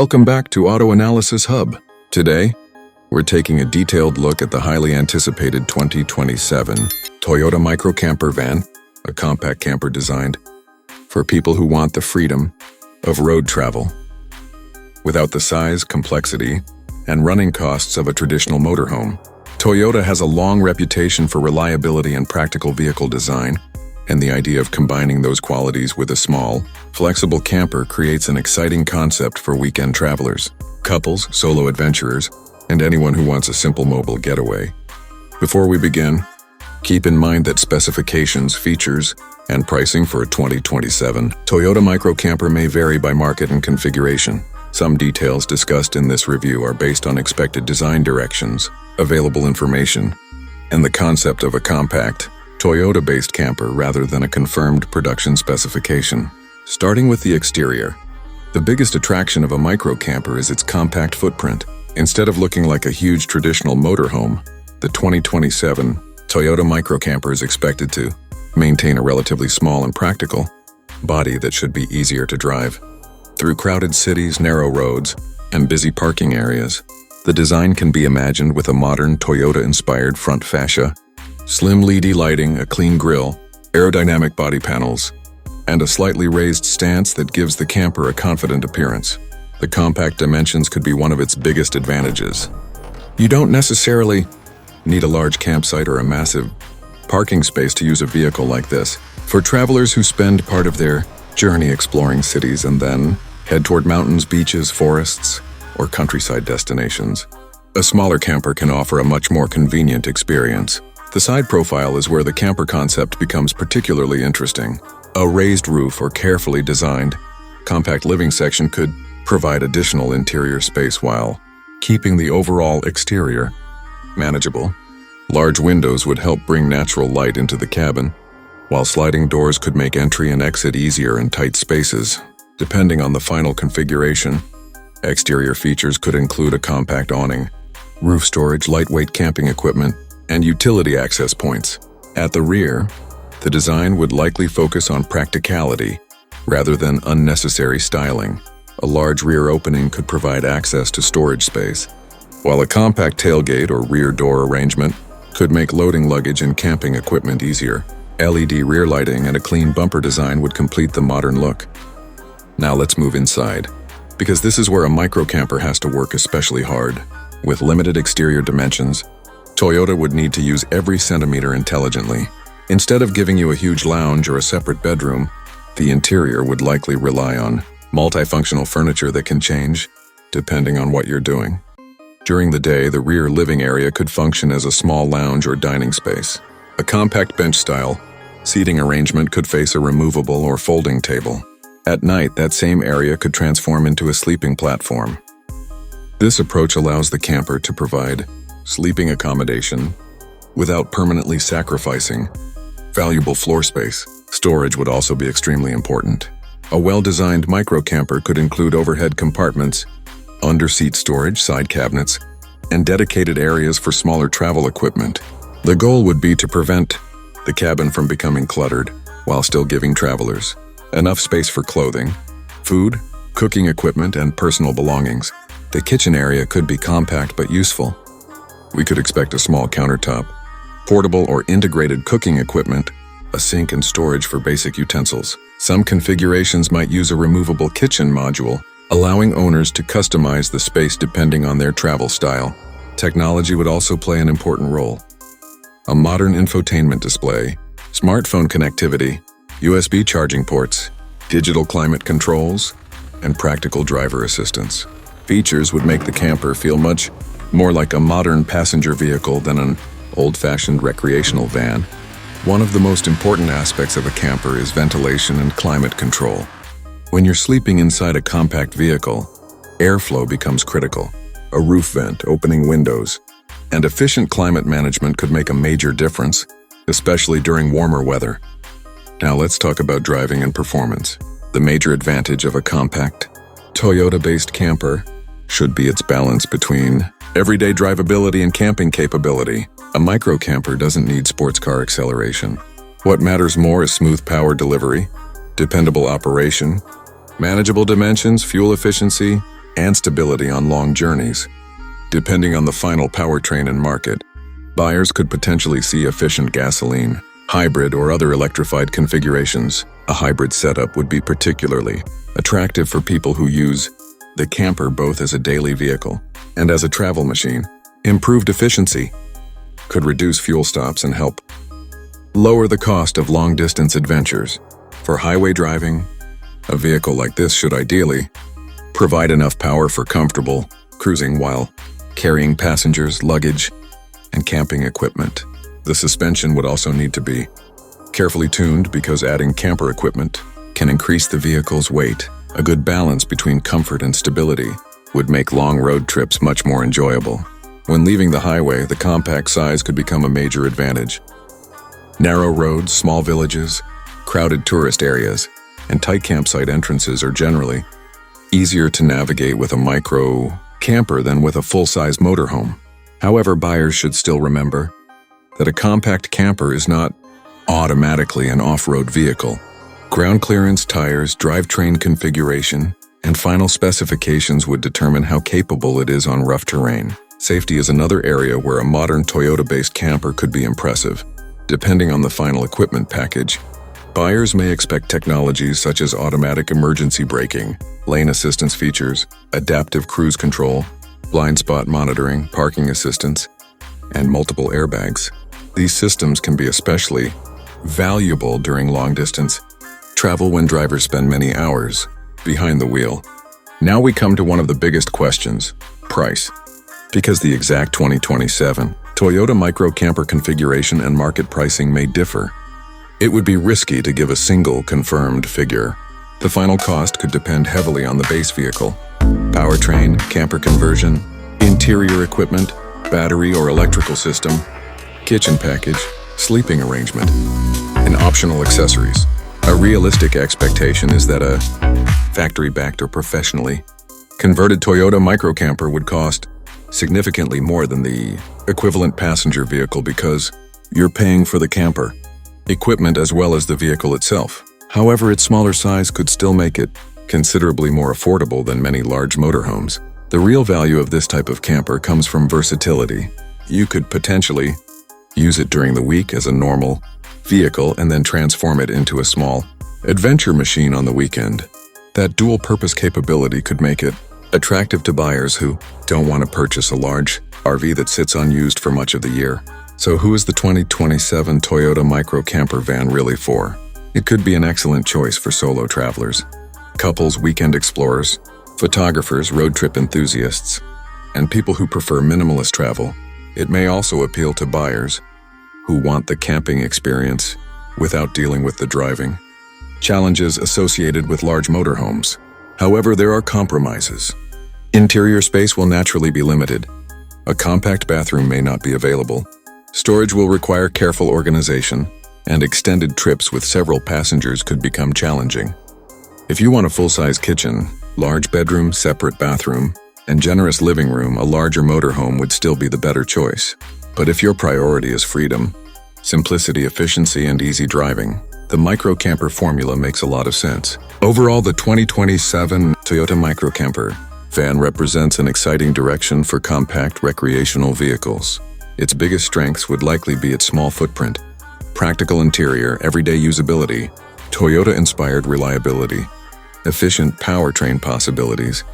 Welcome back to Auto Analysis Hub. Today, we're taking a detailed look at the highly anticipated 2027 Toyota Micro Camper Van, a compact camper designed for people who want the freedom of road travel without the size, complexity, and running costs of a traditional motorhome. Toyota has a long reputation for reliability and practical vehicle design, and the idea of combining those qualities with a small, flexible camper creates an exciting concept for weekend travelers, couples, solo adventurers, and anyone who wants a simple mobile getaway. Before we begin, keep in mind that specifications, features, and pricing for a 2027 Toyota Micro Camper may vary by market and configuration. Some details discussed in this review are based on expected design directions, available information, and the concept of a compact, Toyota-based camper rather than a confirmed production specification. Starting with the exterior, the biggest attraction of a micro camper is its compact footprint. Instead of looking like a huge traditional motorhome, the 2027 Toyota Micro Camper is expected to maintain a relatively small and practical body that should be easier to drive. Through crowded cities, narrow roads, and busy parking areas, the design can be imagined with a modern Toyota-inspired front fascia, slim LED lighting, a clean grille, aerodynamic body panels, and a slightly raised stance that gives the camper a confident appearance. The compact dimensions could be one of its biggest advantages. You don't necessarily need a large campsite or a massive parking space to use a vehicle like this. For travelers who spend part of their journey exploring cities and then head toward mountains, beaches, forests, or countryside destinations, a smaller camper can offer a much more convenient experience. The side profile is where the camper concept becomes particularly interesting. A raised roof or carefully designed, compact living section could provide additional interior space while keeping the overall exterior manageable. Large windows would help bring natural light into the cabin, while sliding doors could make entry and exit easier in tight spaces. Depending on the final configuration, exterior features could include a compact awning, roof storage, lightweight camping equipment, and utility access points. At the rear, the design would likely focus on practicality rather than unnecessary styling. A large rear opening could provide access to storage space, while a compact tailgate or rear door arrangement could make loading luggage and camping equipment easier. LED rear lighting and a clean bumper design would complete the modern look. Now let's move inside, because this is where a micro camper has to work especially hard. With limited exterior dimensions, Toyota would need to use every centimeter intelligently. Instead of giving you a huge lounge or a separate bedroom, the interior would likely rely on multifunctional furniture that can change depending on what you're doing. During the day, the rear living area could function as a small lounge or dining space. A compact bench-style seating arrangement could face a removable or folding table. At night, that same area could transform into a sleeping platform. This approach allows the camper to provide sleeping accommodation without permanently sacrificing valuable floor space. Storage would also be extremely important. A well-designed micro camper could include overhead compartments, under-seat storage, side cabinets, and dedicated areas for smaller travel equipment. The goal would be to prevent the cabin from becoming cluttered while still giving travelers enough space for clothing, food, cooking equipment, and personal belongings. The kitchen area could be compact but useful. We could expect a small countertop, portable or integrated cooking equipment, a sink and storage for basic utensils. Some configurations might use a removable kitchen module, allowing owners to customize the space depending on their travel style. Technology would also play an important role. A modern infotainment display, smartphone connectivity, USB charging ports, digital climate controls, and practical driver assistance. Features would make the camper feel much more like a modern passenger vehicle than an old-fashioned recreational van. One of the most important aspects of a camper is ventilation and climate control. When you're sleeping inside a compact vehicle, airflow becomes critical. A roof vent, opening windows, and efficient climate management could make a major difference, especially during warmer weather. Now let's talk about driving and performance. The major advantage of a compact, Toyota-based camper should be its balance between everyday drivability and camping capability. A micro camper doesn't need sports car acceleration. What matters more is smooth power delivery, dependable operation, manageable dimensions, fuel efficiency, and stability on long journeys. Depending on the final powertrain and market, buyers could potentially see efficient gasoline, hybrid, or other electrified configurations. A hybrid setup would be particularly attractive for people who use the camper both as a daily vehicle and as a travel machine. Improved efficiency could reduce fuel stops and help lower the cost of long-distance adventures. For highway driving, a vehicle like this should ideally provide enough power for comfortable cruising while carrying passengers, luggage, and camping equipment. The suspension would also need to be carefully tuned because adding camper equipment can increase the vehicle's weight. A good balance between comfort and stability would make long road trips much more enjoyable. When leaving the highway, the compact size could become a major advantage. Narrow roads, small villages, crowded tourist areas, and tight campsite entrances are generally easier to navigate with a micro camper than with a full-size motorhome. However, buyers should still remember that a compact camper is not automatically an off-road vehicle. Ground clearance, tires, drivetrain configuration, and final specifications would determine how capable it is on rough terrain. Safety is another area where a modern Toyota-based camper could be impressive. Depending on the final equipment package, buyers may expect technologies such as automatic emergency braking, lane assistance features, adaptive cruise control, blind spot monitoring, parking assistance, and multiple airbags. These systems can be especially valuable during long-distance travel when drivers spend many hours behind the wheel. Now we come to one of the biggest questions: price. Because the exact 2027 Toyota micro camper configuration and market pricing may differ, it would be risky to give a single confirmed figure. The final cost could depend heavily on the base vehicle, powertrain, camper conversion, interior equipment, battery or electrical system, kitchen package, sleeping arrangement, and optional accessories. A realistic expectation is that a factory-backed or professionally converted Toyota microcamper would cost significantly more than the equivalent passenger vehicle because you're paying for the camper, equipment as well as the vehicle itself. However, its smaller size could still make it considerably more affordable than many large motorhomes. The real value of this type of camper comes from versatility. You could potentially use it during the week as a normal vehicle and then transform it into a small adventure machine on the weekend. That dual-purpose capability could make it attractive to buyers who don't want to purchase a large RV that sits unused for much of the year. So who is the 2027 Toyota micro camper van really for? It could be an excellent choice for solo travelers, couples, weekend explorers, photographers, road trip enthusiasts, and people who prefer minimalist travel. It may also appeal to buyers who want the camping experience without dealing with the driving challenges associated with large motorhomes. However, there are compromises. Interior space will naturally be limited. A compact bathroom may not be available. Storage will require careful organization, and extended trips with several passengers could become challenging. If you want a full-size kitchen, large bedroom, separate bathroom, and generous living room, a larger motorhome would still be the better choice. But if your priority is freedom, simplicity, efficiency, and easy driving, the micro camper formula makes a lot of sense. Overall, the 2027 Toyota micro camper van represents an exciting direction for compact recreational vehicles. Its biggest strengths would likely be its small footprint, practical interior, everyday usability, Toyota-inspired reliability, efficient powertrain possibilities,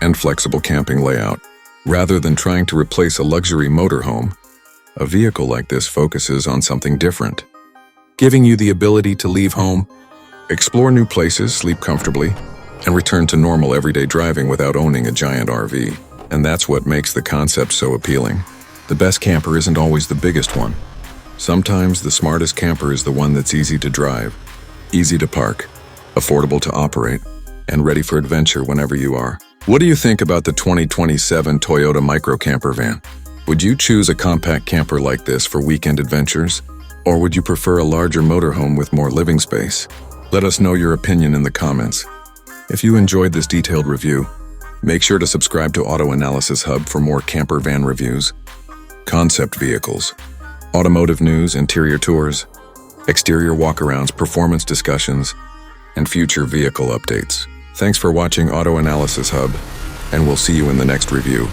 and flexible camping layout. Rather than trying to replace a luxury motorhome, a vehicle like this focuses on something different, giving you the ability to leave home, explore new places, sleep comfortably, and return to normal everyday driving without owning a giant RV. And that's what makes the concept so appealing. The best camper isn't always the biggest one. Sometimes the smartest camper is the one that's easy to drive, easy to park, affordable to operate, and ready for adventure whenever you are. What do you think about the 2027 Toyota micro camper van? Would you choose a compact camper like this for weekend adventures? Or would you prefer a larger motorhome with more living space? Let us know your opinion in the comments. If you enjoyed this detailed review, make sure to subscribe to Auto Analysis Hub for more camper van reviews, concept vehicles, automotive news, interior tours, exterior walkarounds, performance discussions, and future vehicle updates. Thanks for watching Auto Analysis Hub, and we'll see you in the next review.